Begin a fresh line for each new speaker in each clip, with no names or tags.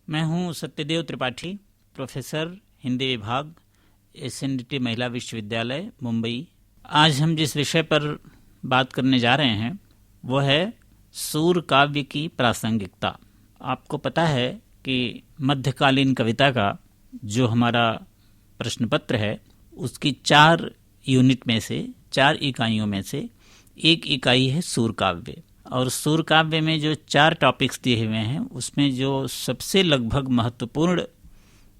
मैं हूं सत्यदेव त्रिपाठी, प्रोफेसर हिंदी विभाग, एसएनडीटी महिला विश्वविद्यालय मुंबई। आज हम जिस विषय पर बात करने जा रहे हैं वो है सूर काव्य की प्रासंगिकता। आपको पता है कि मध्यकालीन कविता का जो हमारा प्रश्न पत्र है उसकी 4 यूनिट में से, 4 इकाइयों में से एक इकाई है सूर काव्य। और सूर काव्य में जो 4 टॉपिक्स दिए हुए हैं उसमें जो सबसे लगभग महत्वपूर्ण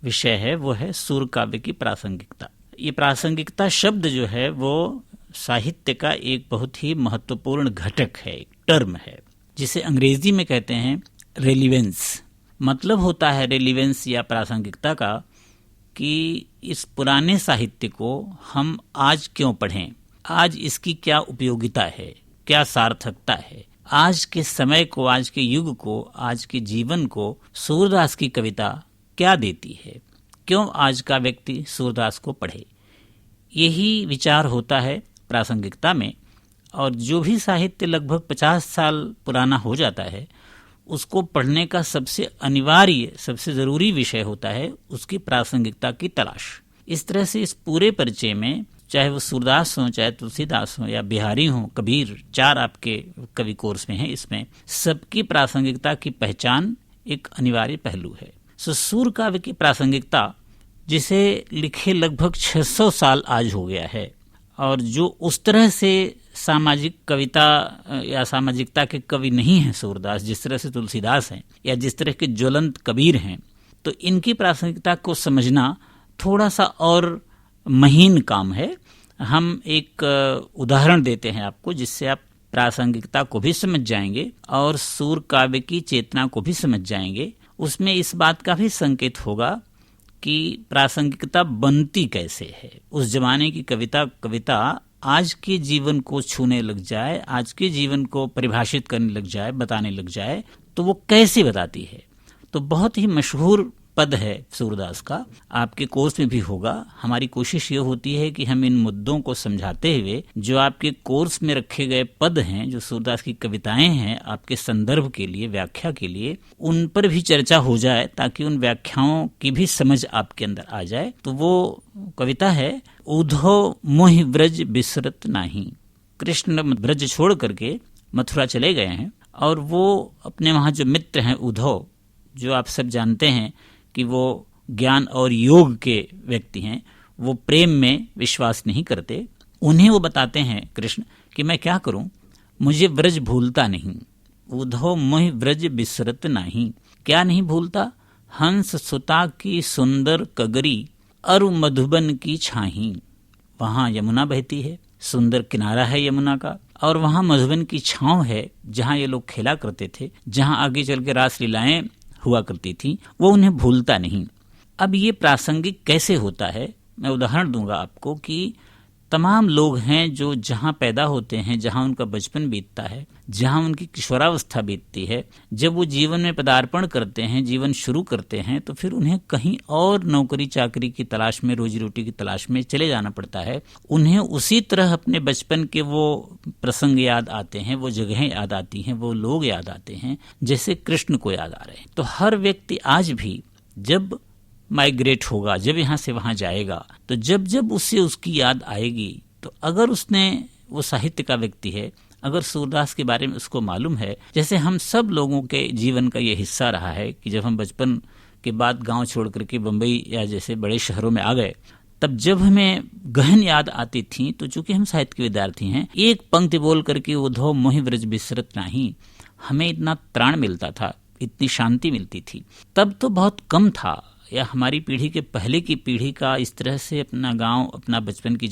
विषय है वो है सूर काव्य की प्रासंगिकता। ये प्रासंगिकता शब्द जो है वो साहित्य का एक बहुत ही महत्वपूर्ण घटक है, एक टर्म है, जिसे अंग्रेजी में कहते हैं रेलिवेंस। मतलब होता है रेलिवेंस या प्रासंगिकता का कि इस पुराने साहित्य को हम आज क्यों पढ़ें, आज इसकी क्या उपयोगिता है, क्या सार्थकता है, आज के समय को, आज के युग को, आज के जीवन को सूरदास की कविता क्या देती है, क्यों आज का व्यक्ति सूरदास को पढ़े। यही विचार होता है प्रासंगिकता में। और जो भी साहित्य लगभग 50 साल पुराना हो जाता है उसको पढ़ने का सबसे अनिवार्य, सबसे ज़रूरी विषय होता है उसकी प्रासंगिकता की तलाश। इस तरह से इस पूरे परिचय में, चाहे वो सूरदास हो, चाहे तुलसीदास हो या बिहारी हो, कबीर, 4 आपके कवि कोर्स में है, इसमें सबकी प्रासंगिकता की पहचान एक अनिवार्य पहलू है। सूर काव्य की प्रासंगिकता जिसे लिखे लगभग 600 साल आज हो गया है, और जो उस तरह से सामाजिक कविता या सामाजिकता के कवि नहीं हैं सूरदास, जिस तरह से तुलसीदास हैं या जिस तरह के ज्वलंत कबीर हैं, तो इनकी प्रासंगिकता को समझना थोड़ा सा और महीन काम है। हम एक उदाहरण देते हैं आपको जिससे आप प्रासंगिकता को भी समझ जाएंगे और सूर काव्य की चेतना को भी समझ जाएंगे। उसमें इस बात का भी संकेत होगा कि प्रासंगिकता बनती कैसे है। उस जमाने की कविता आज के जीवन को छूने लग जाए, आज के जीवन को परिभाषित करने लग जाए, बताने लग जाए, तो वो कैसे बताती है। तो बहुत ही मशहूर पद है सूरदास का, आपके कोर्स में भी होगा। हमारी कोशिश ये होती है कि हम इन मुद्दों को समझाते हुए जो आपके कोर्स में रखे गए पद हैं, जो सूरदास की कविताएं हैं, आपके संदर्भ के लिए, व्याख्या के लिए, उन पर भी चर्चा हो जाए ताकि उन व्याख्याओं की भी समझ आपके अंदर आ जाए। तो वो कविता है उधो मोहि व्रज बिसरत नाही। कृष्ण ब्रज छोड़ करके मथुरा चले गए हैं और वो अपने वहाँ जो मित्र हैं उद्धव, जो आप सब जानते हैं कि वो ज्ञान और योग के व्यक्ति हैं, वो प्रेम में विश्वास नहीं करते। उन्हें वो बताते हैं कृष्ण कि मैं क्या करूं, मुझे व्रज भूलता नहीं। उद्धव मोहि व्रज बिसरत नहीं। क्या नहीं भूलता? हंस सुता की सुंदर कगरी, अरु मधुबन की छाही। वहाँ यमुना बहती है, सुंदर किनारा है यमुना का, और वहाँ मधुबन की छाँव है जहाँ ये लोग खेला करते थे, जहाँ आगे चल के रासलीलाएं हुआ करती थी। वो उन्हें भूलता नहीं। अब ये प्रासंगिक कैसे होता है, मैं उदाहरण दूंगा आपको कि तमाम लोग हैं जो जहाँ पैदा होते हैं, जहाँ उनका बचपन बीतता है, जहाँ उनकी किशोरावस्था बीतती है, जब वो जीवन में पदार्पण करते हैं, जीवन शुरू करते हैं, तो फिर उन्हें कहीं और नौकरी चाकरी की तलाश में, रोजी रोटी की तलाश में चले जाना पड़ता है। उन्हें उसी तरह अपने बचपन के वो प्रसंग याद आते हैं, वो जगहें याद आती हैं, वो लोग याद आते हैं जैसे कृष्ण को याद आ रहे हैं। तो हर व्यक्ति आज भी जब माइग्रेट होगा, जब यहाँ से वहाँ जाएगा, तो जब जब उससे उसकी याद आएगी, तो अगर उसने, वो साहित्य का व्यक्ति है, अगर सूरदास के बारे में उसको मालूम है, जैसे हम सब लोगों के जीवन का ये हिस्सा रहा है कि जब हम बचपन के बाद गांव छोड़ करके बम्बई या जैसे बड़े शहरों में आ गए, तब जब हमें गहन याद आती थी, तो चूंकि हम साहित्य के विद्यार्थी हैं, एक पंक्ति बोल करके उद्धव मोहि व्रज बिसरत नाही, हमें इतना त्राण मिलता था, इतनी शांति मिलती थी। तब तो बहुत कम था, या हमारी पीढ़ी के पहले की पीढ़ी का इस तरह से अपना गांव, अपना बचपन की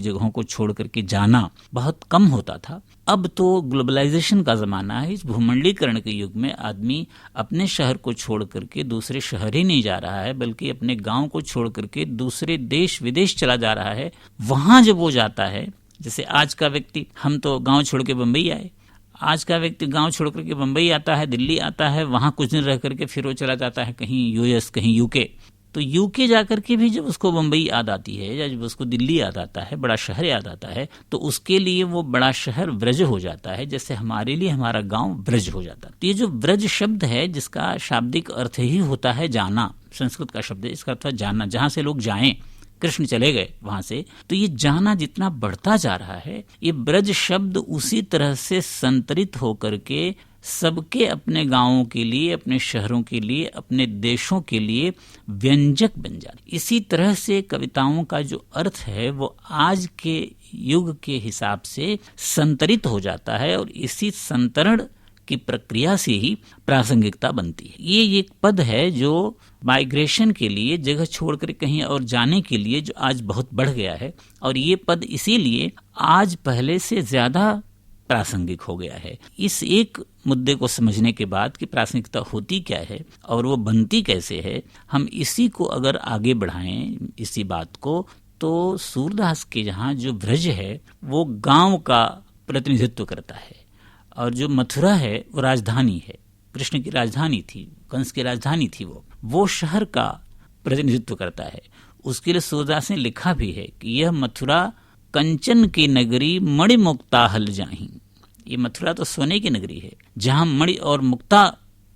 जगहों को छोड़ करके जाना बहुत कम होता था। अब तो ग्लोबलाइजेशन का ज़माना है। इस भूमंडलीकरण के युग में आदमी अपने शहर को छोड़ करके दूसरे शहर ही नहीं जा रहा है, बल्कि अपने गांव को छोड़ करके दूसरे देश विदेश चला जा रहा है। वहाँ जब वो जाता है, जैसे आज का व्यक्ति, हम तो गाँव छोड़ के बम्बई आए, आज का व्यक्ति गांव छोड़ करके बम्बई आता है, दिल्ली आता है, वहाँ कुछ दिन रह करके फिर वो चला जाता है कहीं यूएस, कहीं यूके। तो यूके जाकर के भी जब उसको बम्बई याद आती है या जब उसको दिल्ली याद आता है, बड़ा शहर याद आता है, तो उसके लिए वो बड़ा शहर व्रज हो जाता है, जैसे हमारे लिए हमारा गांव व्रज हो जाता है। तो ये जो व्रज शब्द है, जिसका शाब्दिक अर्थ ही होता है जाना, संस्कृत का शब्द है, इसका अर्थ है जाना, जहां से लोग जाएं, कृष्ण चले गए वहां से, तो ये जाना जितना बढ़ता जा रहा है, ये ब्रज शब्द उसी तरह से संतरित होकर के सबके अपने गांवों के लिए, अपने शहरों के लिए, अपने देशों के लिए व्यंजक बन जाती। इसी तरह से कविताओं का जो अर्थ है वो आज के युग के हिसाब से संतरित हो जाता है और इसी संतरण की प्रक्रिया से ही प्रासंगिकता बनती है। ये एक पद है जो माइग्रेशन के लिए, जगह छोड़कर कहीं और जाने के लिए, जो आज बहुत बढ़ गया है, और ये पद इसीलिए आज पहले से ज्यादा प्रासंगिक हो गया है। इस एक मुद्दे को समझने के बाद कि प्रासंगिकता होती क्या है और वो बनती कैसे है, हम इसी को अगर आगे बढ़ाएं, इसी बात को, तो सूरदास के यहाँ जो ब्रज है वो गांव का प्रतिनिधित्व करता है, और जो मथुरा है वो राजधानी है, कृष्ण की राजधानी थी, कंस की राजधानी थी, वो शहर का प्रतिनिधित्व करता है। उसके लिए सूरदास ने लिखा भी है कि यह मथुरा कंचन की नगरी मणि मुक्ता हल जाही। ये मथुरा तो सोने की नगरी है जहां मणि और मुक्ता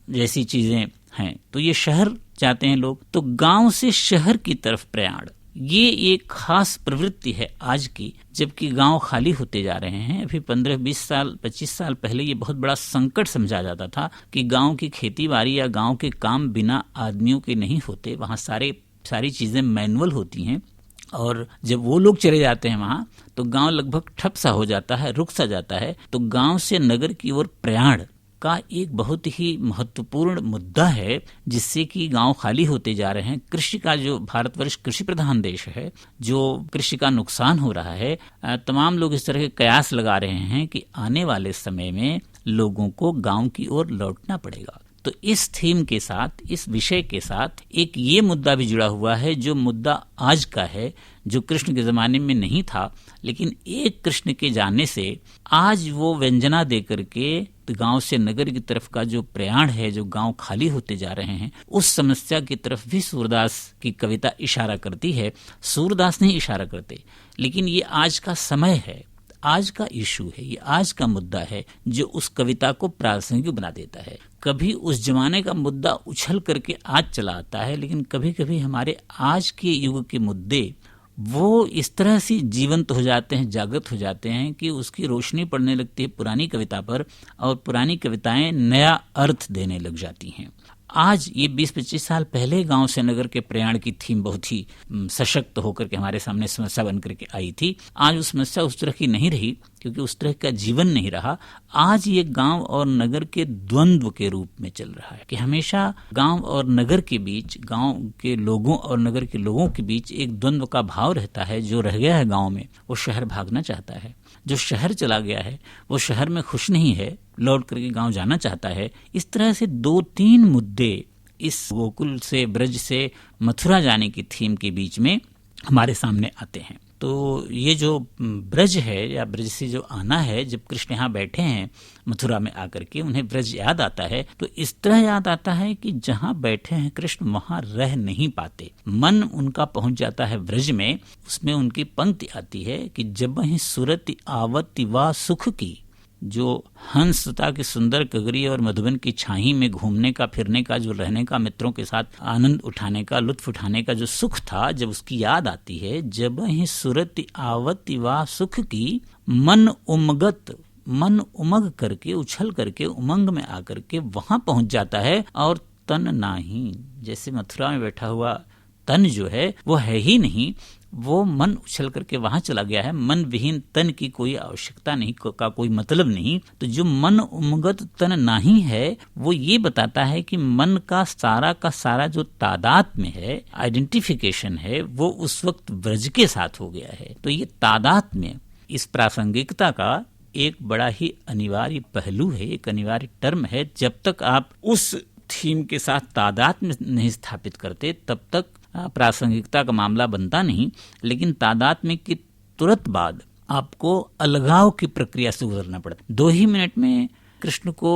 जैसी चीजें हैं। तो ये शहर चाहते हैं लोग, तो गांव से शहर की तरफ प्रयाण, ये एक खास प्रवृत्ति है आज की, जबकि गांव खाली होते जा रहे हैं। अभी 15-20 साल 25 साल पहले ये बहुत बड़ा संकट समझा जाता था कि गांव की खेती बाड़ी या गांव के काम बिना आदमियों के नहीं होते, वहां सारी चीजें मैनुअल होती हैं, और जब वो लोग चले जाते हैं वहां तो गांव लगभग ठप सा हो जाता है, रुक सा जाता है। तो गांव से नगर की ओर प्रयाण का एक बहुत ही महत्वपूर्ण मुद्दा है, जिससे कि गांव खाली होते जा रहे हैं। कृषि का, जो भारतवर्ष कृषि प्रधान देश है, जो कृषि का नुकसान हो रहा है, तमाम लोग इस तरह के कयास लगा रहे हैं कि आने वाले समय में लोगों को गांव की ओर लौटना पड़ेगा। तो इस थीम के साथ, इस विषय के साथ एक ये मुद्दा भी जुड़ा हुआ है, जो मुद्दा आज का है, जो कृष्ण के जमाने में नहीं था, लेकिन एक कृष्ण के जाने से आज वो व्यंजना दे करके गांव से नगर की तरफ का जो प्रयाण है, जो गांव खाली होते जा रहे हैं, उस समस्या की तरफ भी सूरदास की कविता इशारा करती है। सूरदास नहीं इशारा करते, लेकिन ये आज का समय है, आज का इशू है, ये आज का मुद्दा है, जो उस कविता को प्रासंगिक बना देता है। कभी उस जमाने का मुद्दा उछल करके आज चला आता है, लेकिन कभी कभी हमारे आज के युग के मुद्दे वो इस तरह से जीवंत हो जाते हैं, जागृत हो जाते हैं कि उसकी रोशनी पड़ने लगती है पुरानी कविता पर, और पुरानी कविताएं नया अर्थ देने लग जाती हैं। आज ये 20-25 साल पहले गांव से नगर के प्रयाण की थीम बहुत ही सशक्त होकर के हमारे सामने समस्या बन करके आई थी। आज उस समस्या उस तरह की नहीं रही, क्योंकि उस तरह का जीवन नहीं रहा। आज ये गांव और नगर के द्वंद्व के रूप में चल रहा है कि हमेशा गांव और नगर के बीच, गांव के लोगों और नगर के लोगों के बीच एक द्वंद्व का भाव रहता है। जो रह गया है गांव में, वो शहर भागना चाहता है, जो शहर चला गया है वो शहर में खुश नहीं है, लौट करके गांव जाना चाहता है। इस तरह से 2-3 मुद्दे इस गोकुल से, ब्रज से मथुरा जाने की थीम के बीच में हमारे सामने आते हैं। तो ये जो ब्रज है या ब्रज से जो आना है, जब कृष्ण यहाँ बैठे हैं मथुरा में आकर के, उन्हें ब्रज याद आता है, तो इस तरह याद आता है कि जहाँ बैठे हैं कृष्ण वहाँ रह नहीं पाते, मन उनका पहुंच जाता है ब्रज में। उसमें उनकी पंक्ति आती है कि जब वहीं सुरति आवति वा सुख की, जो हंसता की सुंदर कगरी और मधुबन की छाही में घूमने का, फिरने का, जो रहने का, मित्रों के साथ आनंद उठाने का, लुत्फ उठाने का जो सुख था, जब उसकी याद आती है, जब ही सुरति आवति वा सुख की, मन उमग करके, उछल करके, उमंग में आकर के वहां पहुंच जाता है। और तन नाही, जैसे मथुरा में बैठा हुआ तन जो है वो है ही नहीं, वो मन उछल करके वहां चला गया है। मन विहीन तन की कोई आवश्यकता नहीं, का कोई मतलब नहीं। तो जो मन उमगत तन नहीं है, वो ये बताता है कि मन का सारा जो तादाद में है, आइडेंटिफिकेशन है, वो उस वक्त ब्रज के साथ हो गया है। तो ये तादाद में इस प्रासंगिकता का एक बड़ा ही अनिवार्य पहलू है, एक अनिवार्य टर्म है। जब तक आप उस थीम के साथ तादाद में नहीं स्थापित करते, तब तक प्रासंगिकता का मामला बनता नहीं। लेकिन तादाद में के तुरंत बाद आपको अलगाव की प्रक्रिया से गुजरना पड़ता। 2 ही मिनट में कृष्ण को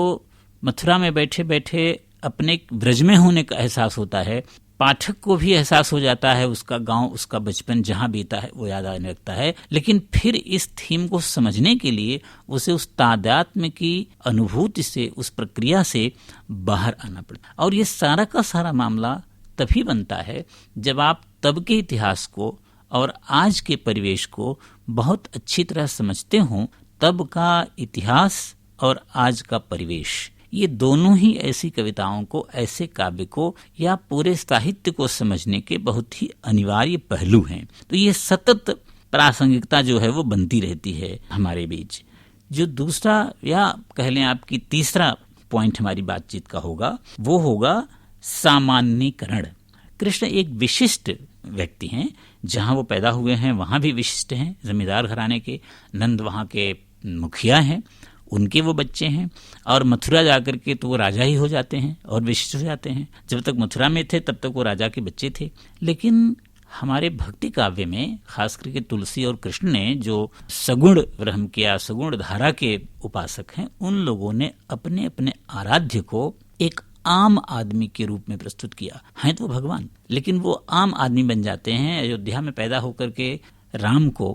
मथुरा में बैठे बैठे अपने ब्रज में होने का एहसास होता है, पाठक को भी एहसास हो जाता है, उसका गांव, उसका बचपन जहां बीता है वो याद आने लगता है। लेकिन फिर इस थीम को समझने के लिए उसे उस तादात्म्य की अनुभूति से, उस प्रक्रिया से बाहर आना पड़ता है। और ये सारा का सारा मामला तभी बनता है जब आप तब के इतिहास को और आज के परिवेश को बहुत अच्छी तरह समझते हो। तब का इतिहास और आज का परिवेश, ये दोनों ही ऐसी कविताओं को, ऐसे काव्य को या पूरे साहित्य को समझने के बहुत ही अनिवार्य पहलू हैं। तो ये सतत प्रासंगिकता जो है वो बनती रहती है हमारे बीच। जो दूसरा या कह लें आपकी तीसरा पॉइंट हमारी बातचीत का होगा वो होगा सामान्यीकरण। कृष्ण एक विशिष्ट व्यक्ति हैं, जहां वो पैदा हुए हैं वहां भी विशिष्ट हैं, जमींदार घराने के। नंद वहां के मुखिया हैं, उनके वो बच्चे हैं, और मथुरा जाकर के तो वो राजा ही हो जाते हैं और विशिष्ट हो जाते हैं। जब तक मथुरा में थे तब तक वो राजा के बच्चे थे। लेकिन हमारे भक्ति काव्य में खास करके तुलसी और कृष्ण ने जो सगुण ब्रह्म किया, सगुण धारा के उपासक हैं, उन लोगों ने अपने अपने आराध्य को एक आम आदमी के रूप में प्रस्तुत किया। हैं तो भगवान, लेकिन वो आम आदमी बन जाते हैं। अयोध्या में पैदा होकर के राम को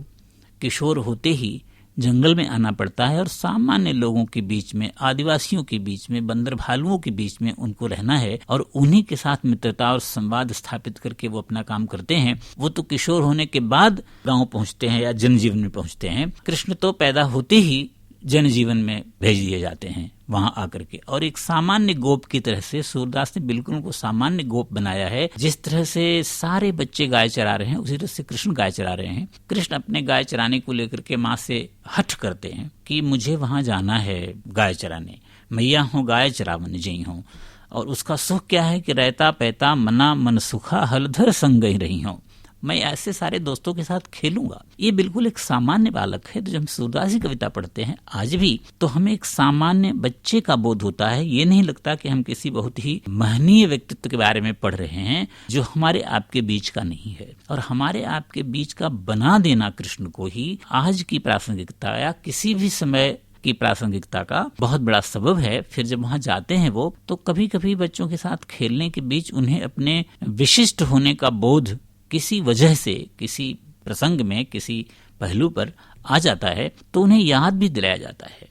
किशोर होते ही जंगल में आना पड़ता है और सामान्य लोगों के बीच में, आदिवासियों के बीच में, बंदर भालुओं के बीच में उनको रहना है और उन्हीं के साथ मित्रता और संवाद स्थापित करके वो अपना काम करते हैं। वो तो किशोर होने के बाद गांव पहुंचते हैं या जनजीवन में पहुंचते हैं। कृष्ण तो पैदा होते ही जनजीवन में भेज दिए जाते हैं वहां आकर के। और एक सामान्य गोप की तरह से सूरदास ने बिल्कुल उनको सामान्य गोप बनाया है। जिस तरह से सारे बच्चे गाय चरा रहे हैं उसी तरह से कृष्ण गाय चरा रहे हैं। कृष्ण अपने गाय चराने को लेकर के माँ से हठ करते हैं कि मुझे वहां जाना है गाय चराने, मैया हूँ गाय चरावन जई हूँ। और उसका सुख क्या है कि रहता पैता मना मन सुखा हलधर संग ही रही हूँ, मैं ऐसे सारे दोस्तों के साथ खेलूंगा। ये बिल्कुल एक सामान्य बालक है। तो जब हम सूरदास की कविता पढ़ते हैं आज भी, तो हमें एक सामान्य बच्चे का बोध होता है। ये नहीं लगता कि हम किसी बहुत ही महनीय व्यक्तित्व के बारे में पढ़ रहे हैं जो हमारे आपके बीच का नहीं है। और हमारे आपके बीच का बना देना कृष्ण को ही आज की प्रासंगिकता या किसी भी समय की प्रासंगिकता का बहुत बड़ा सबब है। फिर जब वहां जाते हैं वो, तो कभी कभी बच्चों के साथ खेलने के बीच उन्हें अपने विशिष्ट होने का बोध किसी वजह से, किसी प्रसंग में, किसी पहलू पर आ जाता है, तो उन्हें याद भी दिलाया जाता है।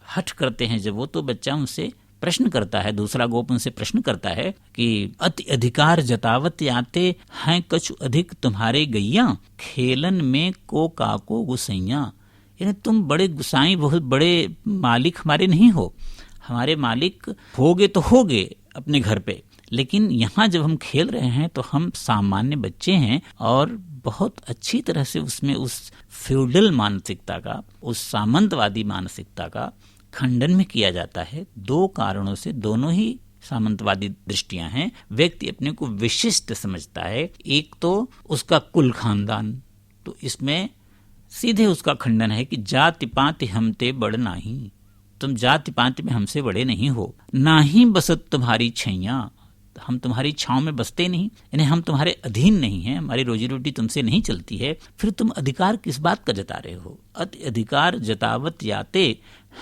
हठ करते हैं जब वो, तो बच्चा उनसे प्रश्न करता है, दूसरा गोप उनसे प्रश्न करता है कि अति अधिकार जतावत याते हैं कछु अधिक तुम्हारे गैया, खेलन में को काको गुसैया। यानी तुम बड़े गुसाई, बहुत बड़े मालिक हमारे नहीं हो। हमारे मालिक होगे तो होगे अपने घर पे, लेकिन यहाँ जब हम खेल रहे हैं तो हम सामान्य बच्चे हैं। और बहुत अच्छी तरह से उसमें उस फ्यूडल मानसिकता का, उस सामंतवादी मानसिकता का खंडन में किया जाता है। दो कारणों से, दोनों ही सामंतवादी दृष्टियां हैं। व्यक्ति अपने को विशिष्ट समझता है। एक तो उसका कुल खानदान, तो इसमें सीधे उसका खंडन है कि जाति पाति हमते बड़ नाही, तुम जाति पाति में हमसे बड़े नहीं हो। ना ही बसत तुम्हारी छैया, हम तुम्हारी छांव में बसते नहीं, यानी हम तुम्हारे अधीन नहीं हैं, हमारी रोजी रोटी तुमसे नहीं चलती है। फिर तुम अधिकार किस बात का जता रहे हो? अति अधिकार जतावत याते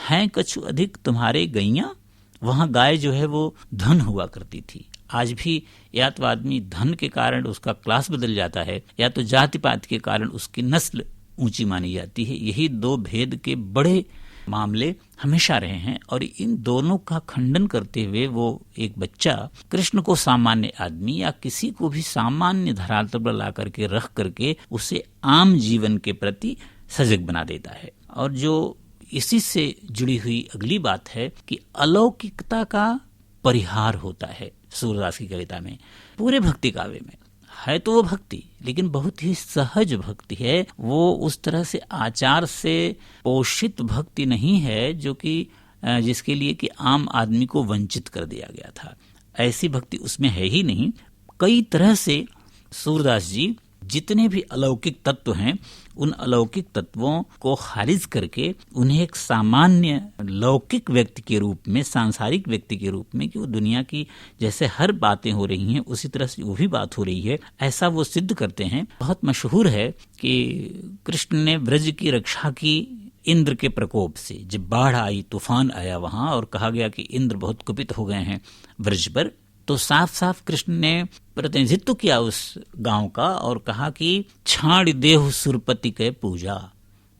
हैं कछु अधिक तुम्हारे गैया। वहां गाय जो है वो धन हुआ करती थी। आज भी या तो आदमी धन के कारण उसका क्लास बदल जाता है, या तो जाति पात के कारण उसकी नस्ल ऊंची मानी जाती है। यही दो भेद के बड़े मामले हमेशा रहे हैं। और इन दोनों का खंडन करते हुए वो एक बच्चा कृष्ण को सामान्य आदमी या किसी को भी सामान्य धरातल पर ला करके रख करके उसे आम जीवन के प्रति सजग बना देता है। और जो इसी से जुड़ी हुई अगली बात है कि अलौकिकता का परिहार होता है सूरदास की कविता में। पूरे भक्ति काव्य में है तो वो भक्ति, लेकिन बहुत ही सहज भक्ति है। वो उस तरह से आचार से पोषित भक्ति नहीं है जो कि जिसके लिए कि आम आदमी को वंचित कर दिया गया था। ऐसी भक्ति उसमें है ही नहीं। कई तरह से सूरदास जी जितने भी अलौकिक तत्व हैं, उन अलौकिक तत्वों को खारिज करके उन्हें एक सामान्य लौकिक व्यक्ति के रूप में, सांसारिक व्यक्ति के रूप में, कि वो दुनिया की जैसे हर बातें हो रही हैं उसी तरह से वो भी बात हो रही है, ऐसा वो सिद्ध करते हैं। बहुत मशहूर है कि कृष्ण ने ब्रज की रक्षा की इंद्र के प्रकोप से। जब बाढ़ आई, तूफान आया वहां, और कहा गया कि इंद्र बहुत कुपित हो गए हैं ब्रज पर, तो साफ साफ कृष्ण ने प्रतिनिधित्व किया उस गांव का और कहा कि छाड़ देहु सुरपति के पूजा,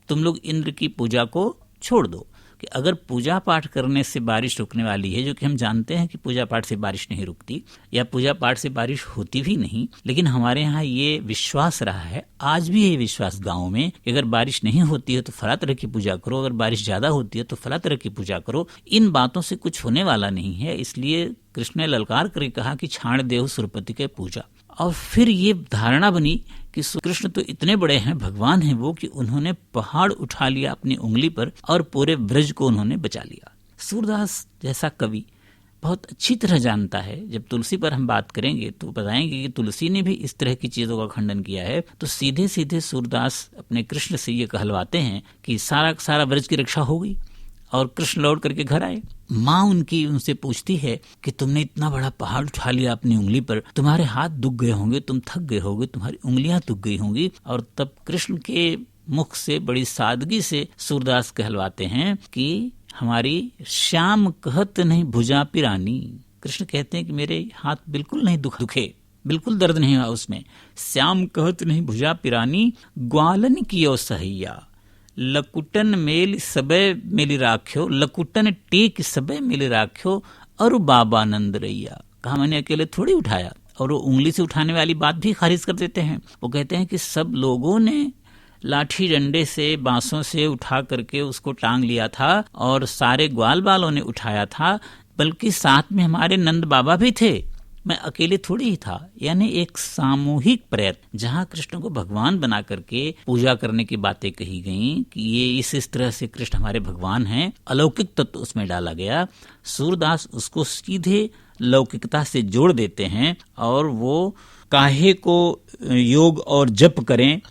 तुम लोग इंद्र की पूजा को छोड़ दो। कि अगर पूजा पाठ करने से बारिश रुकने वाली है, जो कि हम जानते हैं कि पूजा पाठ से बारिश नहीं रुकती या पूजा पाठ से बारिश होती भी नहीं, लेकिन हमारे यहाँ ये विश्वास रहा है, आज भी ये विश्वास गाँव में कि अगर बारिश नहीं होती है तो फला तरह की पूजा करो, अगर बारिश ज्यादा होती है तो फला तरह की पूजा करो। इन बातों से कुछ होने वाला नहीं है, इसलिए कृष्ण ने ललकार करके कहा कि छाड़ देहु सुरपति के पूजा। और फिर ये धारणा बनी कि कृष्ण तो इतने बड़े हैं, भगवान हैं वो, कि उन्होंने पहाड़ उठा लिया अपनी उंगली पर और पूरे ब्रज को उन्होंने बचा लिया। सूरदास जैसा कवि बहुत अच्छी तरह जानता है, जब तुलसी पर हम बात करेंगे तो बताएंगे कि तुलसी ने भी इस तरह की चीजों का खंडन किया है, तो सीधे सीधे सूरदास अपने कृष्ण से ये कहलवाते हैं कि सारा ब्रज की रक्षा हो गई और कृष्ण लौट करके घर आए। माँ उनकी उनसे पूछती है कि तुमने इतना बड़ा पहाड़ उठा लिया अपनी उंगली पर, तुम्हारे हाथ दुख गए होंगे, तुम थक गए होंगे, तुम्हारी उंगलियां दुख गई होंगी। और तब कृष्ण के मुख से बड़ी सादगी से सूरदास कहलवाते हैं कि हमारी श्याम कहत नहीं भुजा पिरानी। कृष्ण कहते हैं कि मेरे हाथ बिल्कुल नहीं दुखे, बिल्कुल दर्द नहीं हुआ उसमें। श्याम कहत नहीं भुजा पिरानी, ग्वालन कियो सहैया, लकुटन मेल सबे मिली राख्यो, लकुटन टेक सबे मिली राख्यो, और बाबा नंद रैया। कहा मैंने अकेले थोड़ी उठाया। और वो उंगली से उठाने वाली बात भी खारिज कर देते हैं। वो कहते हैं कि सब लोगों ने लाठी डंडे से, बांसों से उठा करके उसको टांग लिया था और सारे ग्वाल बालों ने उठाया था, बल्कि साथ में हमारे नंद बाबा भी थे, मैं अकेले थोड़ी ही था। यानी एक सामूहिक प्रयत्न, जहाँ कृष्ण को भगवान बना करके पूजा करने की बातें कही गईं कि ये इस तरह से कृष्ण हमारे भगवान हैं, अलौकिक तत्व उसमें डाला गया। सूरदास उसको सीधे लौकिकता से जोड़ देते हैं और वो काहे को योग और जप करें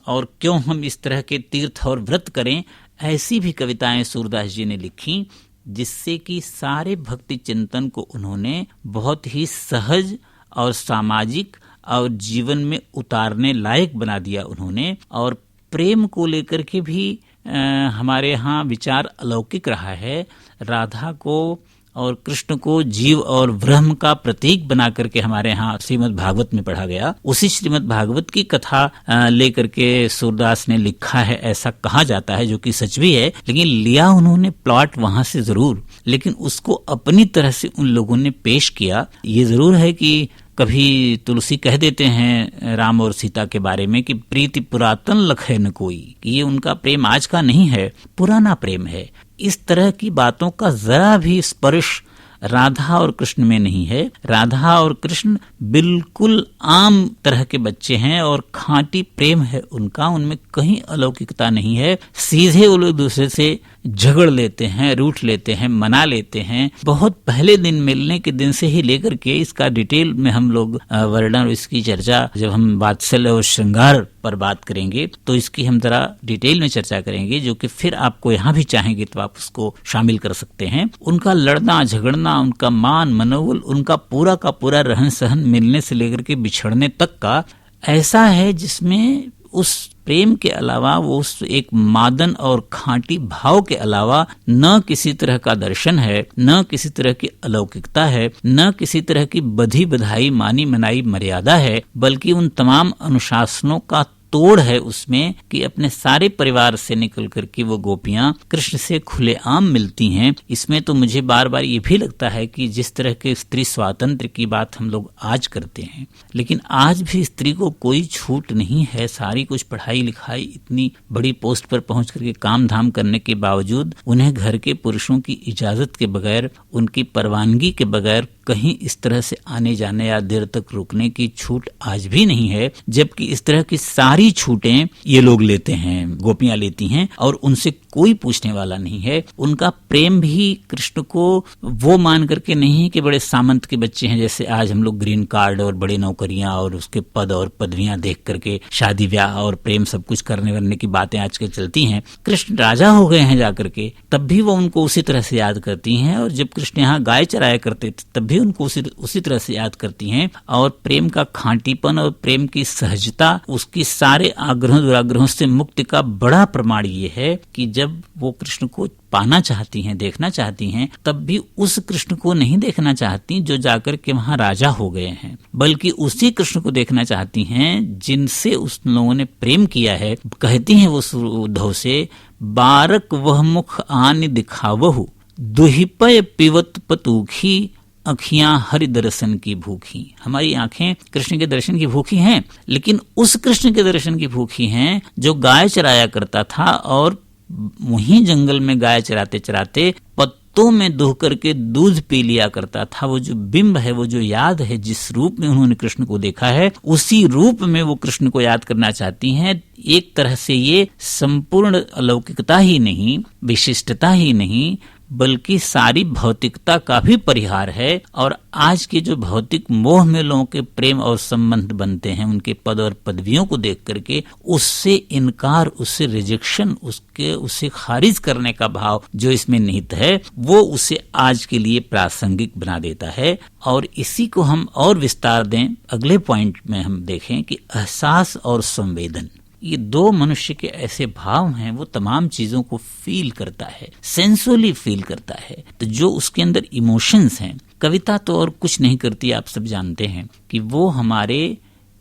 और क्यों हम इस तरह के तीर्थ और व्रत करें, ऐसी भी कविताएं सूरदास जी ने लिखी, जिससे कि सारे भक्ति चिंतन को उन्होंने बहुत ही सहज और सामाजिक और जीवन में उतारने लायक बना दिया उन्होंने। और प्रेम को लेकर के भी हमारे यहाँ विचार अलौकिक रहा है। राधा को और कृष्ण को जीव और ब्रह्म का प्रतीक बना करके हमारे यहाँ श्रीमद् भागवत में पढ़ा गया। उसी श्रीमद् भागवत की कथा लेकर के सूरदास ने लिखा है, ऐसा कहा जाता है, जो कि सच भी है। लेकिन लिया उन्होंने प्लॉट वहां से जरूर, लेकिन उसको अपनी तरह से उन लोगों ने पेश किया। ये जरूर है कि कभी तुलसी कह देते हैं राम और सीता के बारे में कि प्रीति पुरातन लखे न कोई, कि ये उनका प्रेम आज का नहीं है, पुराना प्रेम है। इस तरह की बातों का जरा भी स्पर्श राधा और कृष्ण में नहीं है। राधा और कृष्ण बिल्कुल आम तरह के बच्चे हैं और खांटी प्रेम है उनका, उनमें कहीं अलौकिकता नहीं है। सीधे वो लोग दूसरे से झगड़ लेते हैं, रूठ लेते हैं, मना लेते हैं। बहुत पहले दिन, मिलने के दिन से ही लेकर के इसका डिटेल में हम लोग वर्णन और इसकी चर्चा, जब हम वात्सल्य और श्रृंगार पर बात करेंगे तो इसकी हम जरा डिटेल में चर्चा करेंगे, जो कि फिर आपको यहाँ भी चाहेंगे तो आप उसको शामिल कर सकते हैं। उनका लड़ना झगड़ना, उनका मान मनोबल, उनका पूरा का पूरा रहन सहन मिलने से लेकर के बिछड़ने तक का ऐसा है, जिसमें उस प्रेम के अलावा, वो उस एक मादन और खांटी भाव के अलावा न किसी तरह का दर्शन है, न किसी तरह की अलौकिकता है, न किसी तरह की बधी बधाई मानी मनाई मर्यादा है, बल्कि उन तमाम अनुशासनों का तोड़ है उसमें कि अपने सारे परिवार से निकल करके वो गोपियां कृष्ण से खुलेआम मिलती हैं। इसमें तो मुझे बार बार ये भी लगता है कि जिस तरह के स्त्री स्वातंत्र की बात हम लोग आज करते हैं, लेकिन आज भी स्त्री को कोई छूट नहीं है। सारी कुछ पढ़ाई लिखाई, इतनी बड़ी पोस्ट पर पहुंच करके काम धाम करने के बावजूद उन्हें घर के पुरुषों की इजाजत के बगैर, उनकी परवानगी के बगैर कहीं इस तरह से आने जाने या देर तक रुकने की छूट आज भी नहीं है। जबकि इस तरह की सारी छूटें ये लोग लेते हैं, गोपियां लेती हैं, और उनसे कोई पूछने वाला नहीं है। उनका प्रेम भी कृष्ण को वो मान करके नहीं है कि बड़े सामंत के बच्चे हैं, जैसे आज हम लोग ग्रीन कार्ड और बड़े नौकरियां और उसके पद और पदवियां देख करके शादी ब्याह और प्रेम सब कुछ करने की बातें आजकल चलती हैं। कृष्ण राजा हो गए हैं जाकर के, तब भी वो उनको उसी तरह से याद करती हैं, और जब कृष्ण यहाँ गाय चराया करते थे तब भी उनको उसी तरह से याद करती हैं। और प्रेम का खांटीपन और प्रेम की सहजता, उसकी सारे आग्रहों दुराग्रहों से मुक्ति का बड़ा प्रमाण ये है कि जब वो कृष्ण को पाना चाहती हैं, देखना चाहती हैं, तब भी उस कृष्ण को नहीं देखना चाहती जो जाकर के वहां राजा हो गए हैं, बल्कि उसी कृष्ण को देखना चाहती हैं जिनसे उस लोगों ने प्रेम किया है। कहती हैं वो उद्धव से, बारक वह मुख आन दिखावहु, दुहिपय पिवत पतूखी, अखियां हरि दर्शन की भूखी। हमारी आंखें कृष्ण के दर्शन की भूखी हैं, लेकिन उस कृष्ण के दर्शन की भूखी हैं जो गाय चराया करता था और वहीं जंगल में गाय चराते चराते पत्तों में दुह करके दूध पी लिया करता था। वो जो बिंब है, वो जो याद है, जिस रूप में उन्होंने कृष्ण को देखा है, उसी रूप में वो कृष्ण को याद करना चाहती हैं। एक तरह से ये संपूर्ण अलौकिकता ही नहीं, विशिष्टता ही नहीं, बल्कि सारी भौतिकता का भी परिहार है। और आज के जो भौतिक मोह में लोगों के प्रेम और संबंध बनते हैं, उनके पद और पदवियों को देख करके उससे इनकार, उससे रिजेक्शन, उसे खारिज करने का भाव जो इसमें निहित है, वो उसे आज के लिए प्रासंगिक बना देता है। और इसी को हम और विस्तार दें, अगले पॉइंट में हम देखें कि एहसास और संवेदन, ये दो मनुष्य के ऐसे भाव हैं, वो तमाम चीजों को फील करता है, सेंसुअली फील करता है। तो जो उसके अंदर इमोशंस हैं, कविता तो और कुछ नहीं करती, आप सब जानते हैं कि वो हमारे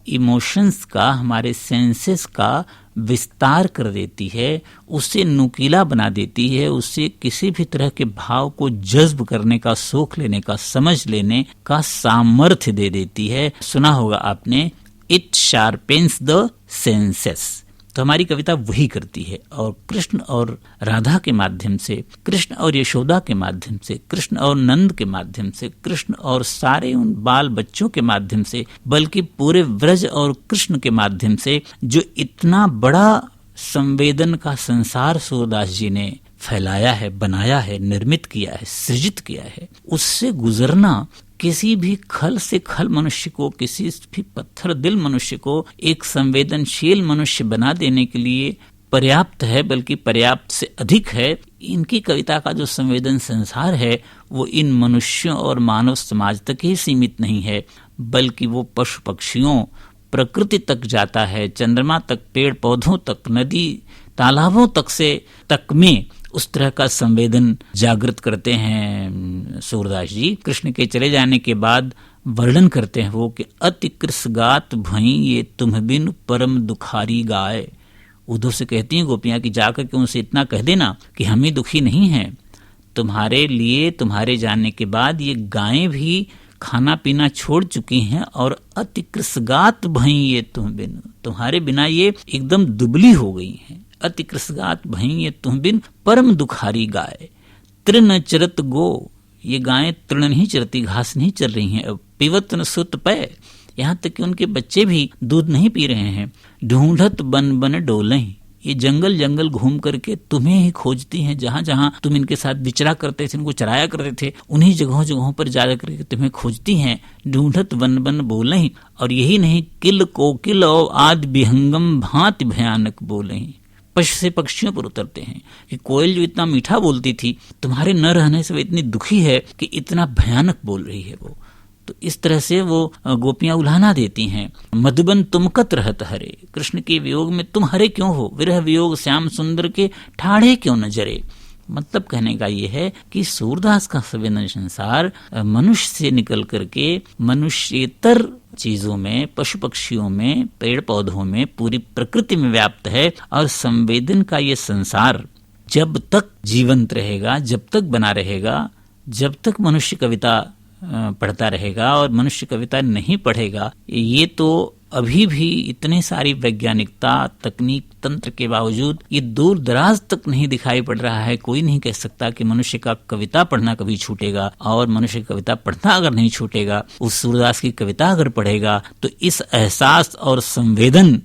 इमोशंस का, हमारे सेंसेस का विस्तार कर देती है, उसे नुकीला बना देती है, उसे किसी भी तरह के भाव को जज्ब करने का, सोख लेने का, समझ लेने का सामर्थ्य दे देती है। सुना होगा आपने, इट शार्पेन्स द सेंसेस। तो हमारी कविता वही करती है। और कृष्ण और राधा के माध्यम से, कृष्ण और यशोदा के माध्यम से, कृष्ण और नंद के माध्यम से, कृष्ण और सारे उन बाल बच्चों के माध्यम से, बल्कि पूरे व्रज और कृष्ण के माध्यम से जो इतना बड़ा संवेदन का संसार सूरदास जी ने फैलाया है, बनाया है, निर्मित किया है, सृजित किया है, उससे गुजरना किसी भी खल से खल मनुष्य को, किसी भी पत्थर दिल मनुष्य को एक संवेदनशील मनुष्य बना देने के लिए पर्याप्त है, बल्कि पर्याप्त से अधिक है। इनकी कविता का जो संवेदन संसार है वो इन मनुष्यों और मानव समाज तक ही सीमित नहीं है, बल्कि वो पशु पक्षियों, प्रकृति तक जाता है, चंद्रमा तक, पेड़ पौधों तक, नदी तालाबों तक में उस तरह का संवेदन जागृत करते हैं सूरदास जी। कृष्ण के चले जाने के बाद वर्णन करते हैं वो कि अति कृष्गात भई ये तुम बिन परम दुखारी गाय। उद्धव से कहती हैं गोपियां कि जाकर के उनसे इतना कह देना कि हम ही दुखी नहीं हैं, तुम्हारे लिए, तुम्हारे जाने के बाद ये गायें भी खाना पीना छोड़ चुकी हैं और अति कृष्गात भई ये तुम बिन, तुम्हारे बिना ये एकदम दुबली हो गई हैं। अति कृष्गात भई ये तुम बिन परम दुखारी गाय। तृण चरत गो, ये गायें तृण नहीं चरती, घास नहीं चर रही हैं। पिवत न सुत पय, यहाँ तक कि उनके बच्चे भी दूध नहीं पी रहे हैं। ढूंढत बन बन डोलें, ये जंगल जंगल घूम करके तुम्हें ही खोजती हैं, जहां जहां तुम इनके साथ विचरा करते थे, इनको चराया करते थे, उन्हीं जगहों जगहों पर जा करके तुम्हें खोजती हैं। ढूंढत बन बन बोलें, और यही नहीं, किल कोकिल और आदि विहंगम भांति भयानक बोलें। पशु से पक्षियों पर उतरते हैं कि कोयल जो इतना मीठा बोलती थी, तुम्हारे न रहने से वो इतनी दुखी है कि इतना भयानक बोल रही है वो। तो इस तरह से वो गोपियां उल्हाना देती हैं। मधुबन तुमकत रहत हरे, कृष्ण के वियोग में तुम हरे क्यों हो, विरह वियोग श्याम सुंदर के ठाढ़े क्यों न जरे। मतलब कहने का ये है कि सूरदास का संवेदन संसार मनुष्य से निकल करके मनुष्येतर चीजों में, पशु पक्षियों में, पेड़ पौधों में, पूरी प्रकृति में व्याप्त है। और संवेदन का ये संसार जब तक जीवंत रहेगा, जब तक बना रहेगा, जब तक मनुष्य कविता पढ़ता रहेगा, और मनुष्य कविता नहीं पढ़ेगा, ये तो अभी भी इतने सारी वैज्ञानिकता, तकनीक, तंत्र के बावजूद ये दूर दराज तक नहीं दिखाई पड़ रहा है। कोई नहीं कह सकता कि मनुष्य का कविता पढ़ना कभी छूटेगा। और मनुष्य कविता पढ़ना अगर नहीं छूटेगा, उस सूरदास की कविता अगर पढ़ेगा, तो इस एहसास और संवेदन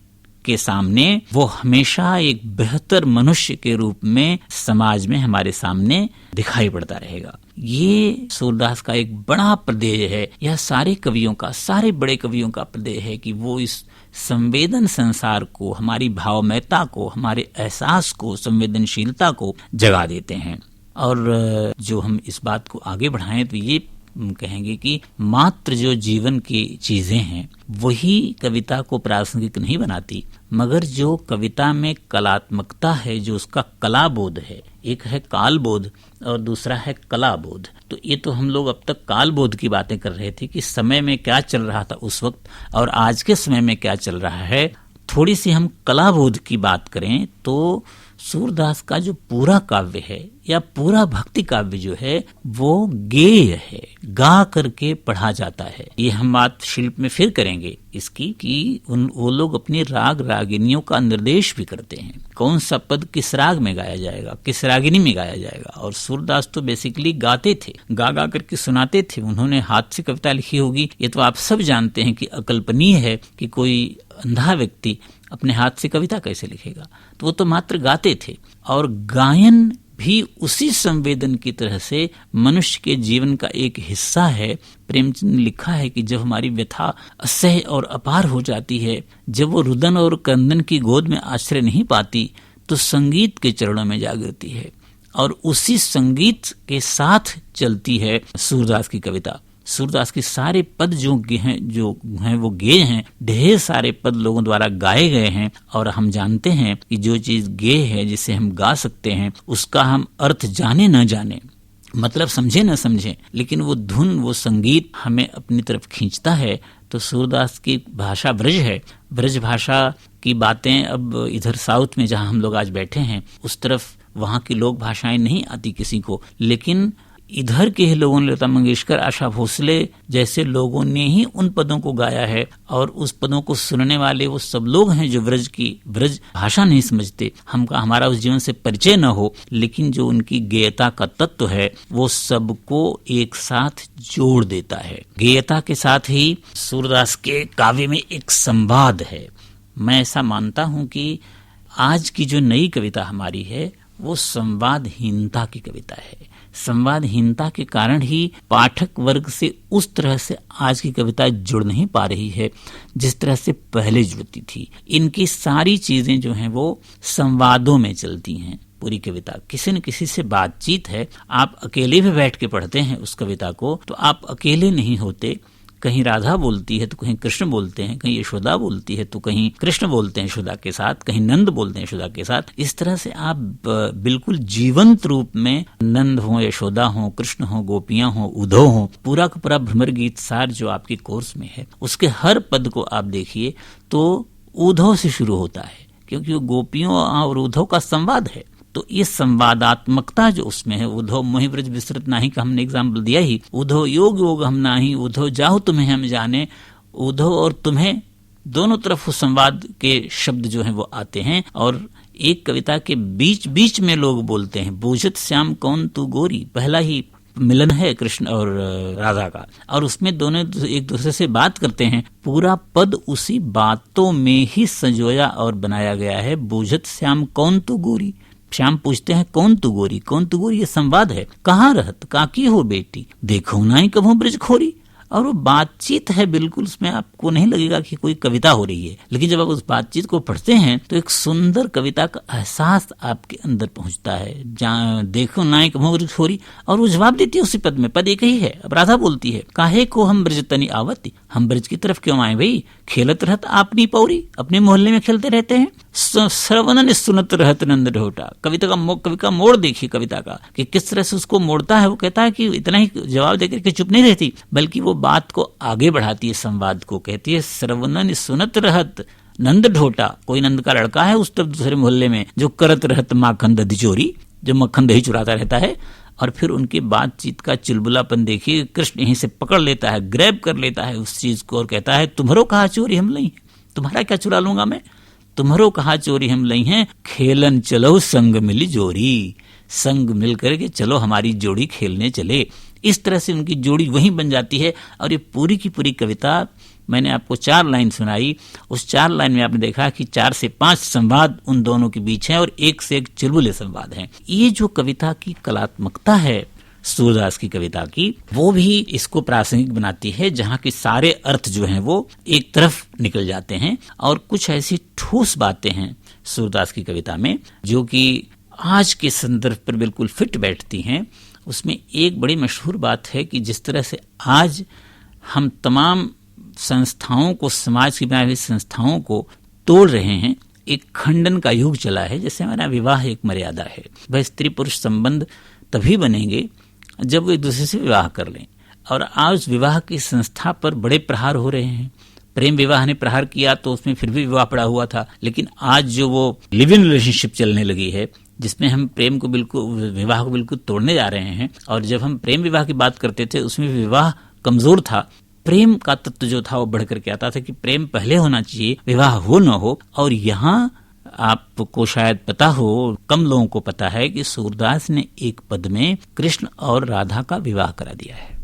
के सामने वो हमेशा एक बेहतर मनुष्य के रूप में समाज में हमारे सामने दिखाई पड़ता रहेगा। ये सूरदास का एक बड़ा प्रदेय है। यह सारे कवियों का, सारे बड़े कवियों का प्रदेय है कि वो इस संवेदन संसार को, हमारी भावमयता को, हमारे एहसास को, संवेदनशीलता को जगा देते हैं। और जो हम इस बात को आगे बढ़ाएं तो ये कहेंगे कि मात्र जो जीवन की चीजें हैं वही कविता को प्रासंगिक नहीं बनाती, मगर जो कविता में कलात्मकता है, जो उसका कलाबोध है, एक है कालबोध और दूसरा है कलाबोध। तो ये तो हम लोग अब तक कालबोध की बातें कर रहे थे कि समय में क्या चल रहा था उस वक्त और आज के समय में क्या चल रहा है। थोड़ी सी हम कलाबोध की बात करें तो सूरदास का जो पूरा काव्य है या पूरा भक्ति काव्य जो है वो गेय है, गा करके पढ़ा जाता है। ये हम बात शिल्प में फिर करेंगे इसकी कि वो लोग अपनी राग रागिनियों का निर्देश भी करते हैं, कौन सा पद किस राग में गाया जाएगा, किस रागिनी में गाया जाएगा। और सूरदास तो बेसिकली गाते थे, गा गा करके सुनाते थे। उन्होंने हाथ से कविता लिखी होगी, ये तो आप सब जानते हैं कि अकल्पनीय है कि कोई अंधा व्यक्ति अपने हाथ से कविता कैसे लिखेगा। तो वो तो मात्र गाते थे। और गायन भी उसी संवेदन की तरह से मनुष्य के जीवन का एक हिस्सा है। प्रेमचंद ने लिखा है कि जब हमारी व्यथा असह्य और अपार हो जाती है, जब वो रुदन और क्रंदन की गोद में आश्रय नहीं पाती, तो संगीत के चरणों में जा गिरती है और उसी संगीत के साथ चलती है सूरदास की कविता। सूरदास के सारे पद जो हैं वो गेय हैं, ढेर सारे पद लोगों द्वारा गाए गए हैं। और हम जानते हैं कि जो चीज गेय है, जिसे हम गा सकते हैं, उसका हम अर्थ जाने न जाने, मतलब समझे न समझे, लेकिन वो धुन, वो संगीत हमें अपनी तरफ खींचता है। तो सूरदास की भाषा ब्रज है। ब्रज भाषा की बातें अब इधर साउथ में जहां हम लोग आज बैठे हैं उस तरफ वहां की लोक भाषाएं नहीं आती किसी को, लेकिन इधर के ही लोगों ने, लता मंगेशकर, आशा भोसले जैसे लोगों ने ही उन पदों को गाया है। और उस पदों को सुनने वाले वो सब लोग हैं जो ब्रज भाषा नहीं समझते। हमारा उस जीवन से परिचय न हो, लेकिन जो उनकी गेयता का तत्व है वो सबको एक साथ जोड़ देता है। गेयता के साथ ही सूरदास के काव्य में एक संवाद है। मैं ऐसा मानता हूं कि आज की जो नई कविता हमारी है वो संवादहीनता की कविता है। संवादहीनता के कारण ही पाठक वर्ग से उस तरह से आज की कविता जुड़ नहीं पा रही है जिस तरह से पहले जुड़ती थी। इनकी सारी चीजें जो हैं वो संवादों में चलती हैं। पूरी कविता किसी न किसी से बातचीत है। आप अकेले भी बैठ के पढ़ते हैं उस कविता को तो आप अकेले नहीं होते। कहीं राधा बोलती है तो कहीं कृष्ण बोलते हैं, कहीं यशोदा बोलती है तो कहीं कृष्ण बोलते हैं यशोदा के साथ, कहीं नंद बोलते हैं यशोदा के साथ। इस तरह से आप बिल्कुल जीवंत रूप में नंद हो, यशोदा हो, कृष्ण हो, गोपियां हो, उद्धव हो, पूरा का पूरा भ्रमर गीत सार जो आपके कोर्स में है उसके हर पद को आप देखिए तो उद्धव से शुरू होता है, क्योंकि वो गोपियों और उद्धव का संवाद है। तो ये संवादात्मकता जो उसमें है, उद्धव मोहि ब्रज विस्तृत नाही का हमने एग्जाम्पल दिया ही, उद्धव योग योग हम नाही, उद्धव जाहु तुम्हें हम जाने, उद्धव और तुम्हें दोनों तरफ उस संवाद के शब्द जो हैं वो आते हैं। और एक कविता के बीच बीच में लोग बोलते हैं, बूझत श्याम कौन तू गोरी, पहला ही मिलन है कृष्ण और राधा का, और उसमें दोनों एक दूसरे से बात करते हैं। पूरा पद उसी बातों में ही संजोया और बनाया गया है। बूझत श्याम कौन तू गोरी, श्याम पूछते हैं कौन तू गोरी, कौन तू गोरी, ये संवाद है। कहाँ रहत काकी हो बेटी, देखो ना ही कभू ब्रज खोरी। और वो बातचीत है, बिल्कुल उसमें आपको नहीं लगेगा कि कोई कविता हो रही है, लेकिन जब आप उस बातचीत को पढ़ते हैं तो एक सुंदर कविता का एहसास आपके अंदर पहुंचता है। देखो ना ही कभू ब्रज खोरी, और वो जवाब देती है उसी पद में। पद एक ही है। अब राधा बोलती है, काहे को हम ब्रज तनी आवती, हम ब्रज की तरफ क्यों आए भाई, खेलत रहत आपनी पौरी, अपने मोहल्ले में खेलते रहते हैं। श्रवणन सुनत रहत नंद ढोटा। कविता का मोड़ देखिए कविता का कि किस तरह से उसको मोड़ता है। वो कहता है कि इतना ही जवाब देकर के चुप नहीं रहती, बल्कि वो बात को आगे बढ़ाती है, संवाद को। कहती है श्रवणन सुनत रहत नंद ढोटा, कोई नंद का लड़का है उस तरफ दूसरे मोहल्ले में जो करत रहत माखन दही चोरी, जो मक्खन दही चुराता रहता है। और फिर उनकी बातचीत का चुलबुलापन देखिए, कृष्ण यहीं से पकड़ लेता है, ग्रैब कर लेता है उस चीज को और कहता है तुम्हारो कहा चोरी हम लई, तुम्हारा क्या चुरा लूंगा मैं, तुम्हारो कहा चोरी हम लई हैं, खेलन चलो संग मिली जोड़ी, संग मिल करके चलो हमारी जोड़ी खेलने चले। इस तरह से उनकी जोड़ी वहीं बन जाती है। और ये पूरी की पूरी कविता मैंने आपको 4 लाइन सुनाई, उस 4 लाइन में आपने देखा कि 4 से 5 संवाद उन दोनों के बीच हैं और एक से एक चुलबुले संवाद हैं। ये जो कविता की कलात्मकता है सूरदास की कविता की, वो भी इसको प्रासंगिक बनाती है, जहाँ के सारे अर्थ जो हैं वो एक तरफ निकल जाते हैं। और कुछ ऐसी ठोस बातें हैं सूरदास की कविता में जो कि आज के संदर्भ पर बिल्कुल फिट बैठती हैं। उसमें एक बड़ी मशहूर बात है कि जिस तरह से आज हम तमाम संस्थाओं को, समाज की बनाई हुई संस्थाओं को तोड़ रहे हैं, एक खंडन का युग चला है। जैसे हमारा विवाह एक मर्यादा है, वह स्त्री पुरुष संबंध तभी बनेंगे जब वो एक दूसरे से विवाह कर लें, और आज विवाह की संस्था पर बड़े प्रहार हो रहे हैं। प्रेम विवाह ने प्रहार किया तो उसमें फिर भी विवाह पड़ा हुआ था, लेकिन आज जो वो लिव इन रिलेशनशिप चलने लगी है, जिसमें हम प्रेम को बिल्कुल, विवाह को बिल्कुल तोड़ने जा रहे हैं। और जब हम प्रेम विवाह की बात करते थे उसमें विवाह कमजोर था, प्रेम का तत्व जो था वो बढ़ करके आता था कि प्रेम पहले होना चाहिए, विवाह हो न हो। और यहाँ आपको शायद पता हो, कम लोगों को पता है कि सूरदास ने एक पद में कृष्ण और राधा का विवाह करा दिया है,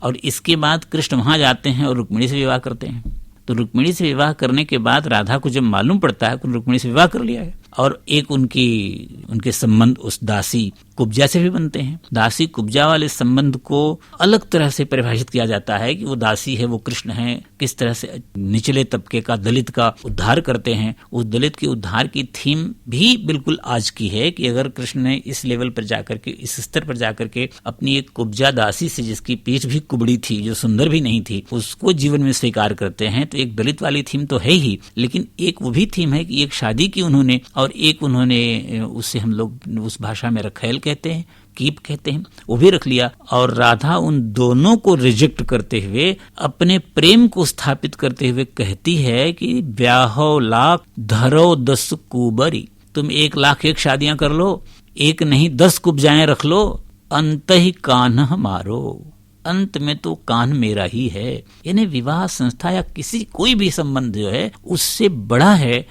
और इसके बाद कृष्ण वहां जाते हैं और रुक्मिणी से विवाह करते हैं। तो रुक्मिणी से विवाह करने के बाद राधा को जब मालूम पड़ता है कि रुक्मिणी से विवाह कर लिया है, और एक उनके संबंध उस दासी कुब्जा से भी बनते हैं। दासी कुब्जा वाले संबंध को अलग तरह से परिभाषित किया जाता है कि वो दासी है, वो कृष्ण है, किस तरह से निचले तबके का, दलित का उद्धार करते हैं। उस दलित के उद्धार की थीम भी बिल्कुल आज की है कि अगर कृष्ण ने इस लेवल पर जाकर के, इस स्तर पर जाकर के अपनी एक कुब्जा दासी से, जिसकी पीठ भी कुबड़ी थी, जो सुंदर भी नहीं थी, उसको जीवन में स्वीकार करते हैं, तो एक दलित वाली थीम तो है ही, लेकिन एक वो भी थीम है कि एक शादी की उन्होंने, और एक उन्होंने, उससे हम लोग उस भाषा में रखेल कहते हैं, कीप कहते हैं, वो भी रख लिया। और राधा उन दोनों को रिजेक्ट करते हुए, अपने प्रेम को स्थापित करते हुए कहती है कि ब्याहो लाख धरो 10 कुबरी, तुम 1 लाख 1 शादियां कर लो, एक नहीं 10 कुब्जाएं रख लो, अंत ही कान्ह मारो, अंत में तो कान मेरा ही है। यानी विवाह संस्था या कोई भी संबंध जो है, उससे बड़ा है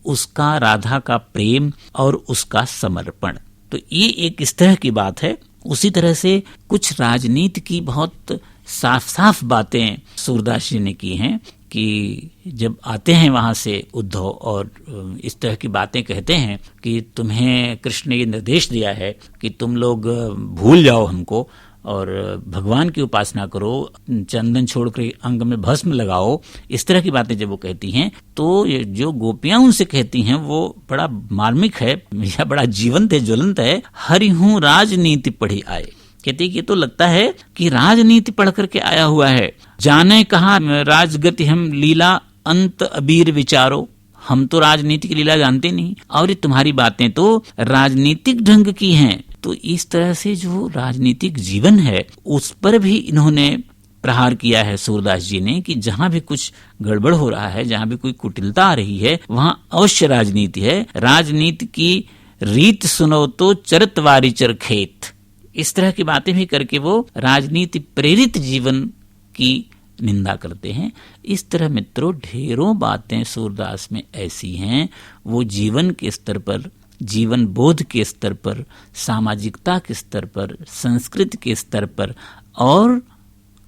उसका राधा का प्रेम और उसका समर्पण। तो ये एक इस तरह की बात है। उसी तरह से कुछ राजनीति की बहुत साफ साफ बातें सूरदास जी ने की हैं कि जब आते हैं वहां से उद्धव और इस तरह की बातें कहते हैं कि तुम्हें कृष्ण ने ये निर्देश दिया है कि तुम लोग भूल जाओ हमको और भगवान की उपासना करो, चंदन छोड़कर अंग में भस्म लगाओ, इस तरह की बातें जब वो कहती हैं, तो ये जो गोपियां उनसे कहती हैं वो बड़ा मार्मिक है या बड़ा जीवंत है, ज्वलंत है। हरिहूं राजनीति पढ़ी आए, कहती कि तो लगता है कि राजनीति पढ़ करके आया हुआ है। जाने कहा राजगति हम लीला, अंत अबीर विचारो, हम तो राजनीति की लीला जानते नहीं, और ये तुम्हारी बातें तो राजनीतिक ढंग की हैं। तो इस तरह से जो राजनीतिक जीवन है उस पर भी इन्होंने प्रहार किया है सूरदास जी ने, कि जहां भी कुछ गड़बड़ हो रहा है, जहां भी कोई कुटिलता आ रही है, वहां अवश्य राजनीति है। राजनीति की रीत सुनो तो चरतवारी चर खेत, इस तरह की बातें भी करके वो राजनीति प्रेरित जीवन की निंदा करते हैं। इस तरह मित्रों ढेरों बातें सूरदास में ऐसी हैं, वो जीवन के स्तर पर, जीवन बोध के स्तर पर, सामाजिकता के स्तर पर, संस्कृति के स्तर पर और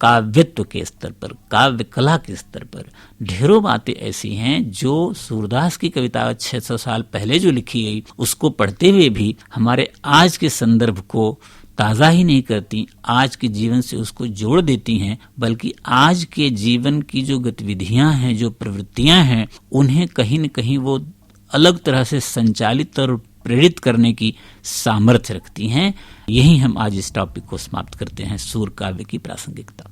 काव्यत्व के स्तर पर, काव्य कला के स्तर पर ढेरों बातें ऐसी हैं जो सूरदास की कविता 600 साल पहले जो लिखी गई उसको पढ़ते हुए भी हमारे आज के संदर्भ को ताज़ा ही नहीं करती, आज के जीवन से उसको जोड़ देती हैं, बल्कि आज के जीवन की जो गतिविधियां हैं, जो प्रवृत्तियां हैं, उन्हें कहीं न कहीं वो अलग तरह से संचालित और प्रेरित करने की सामर्थ्य रखती हैं। यही हम आज इस टॉपिक को समाप्त करते हैं, सूर काव्य की प्रासंगिकता।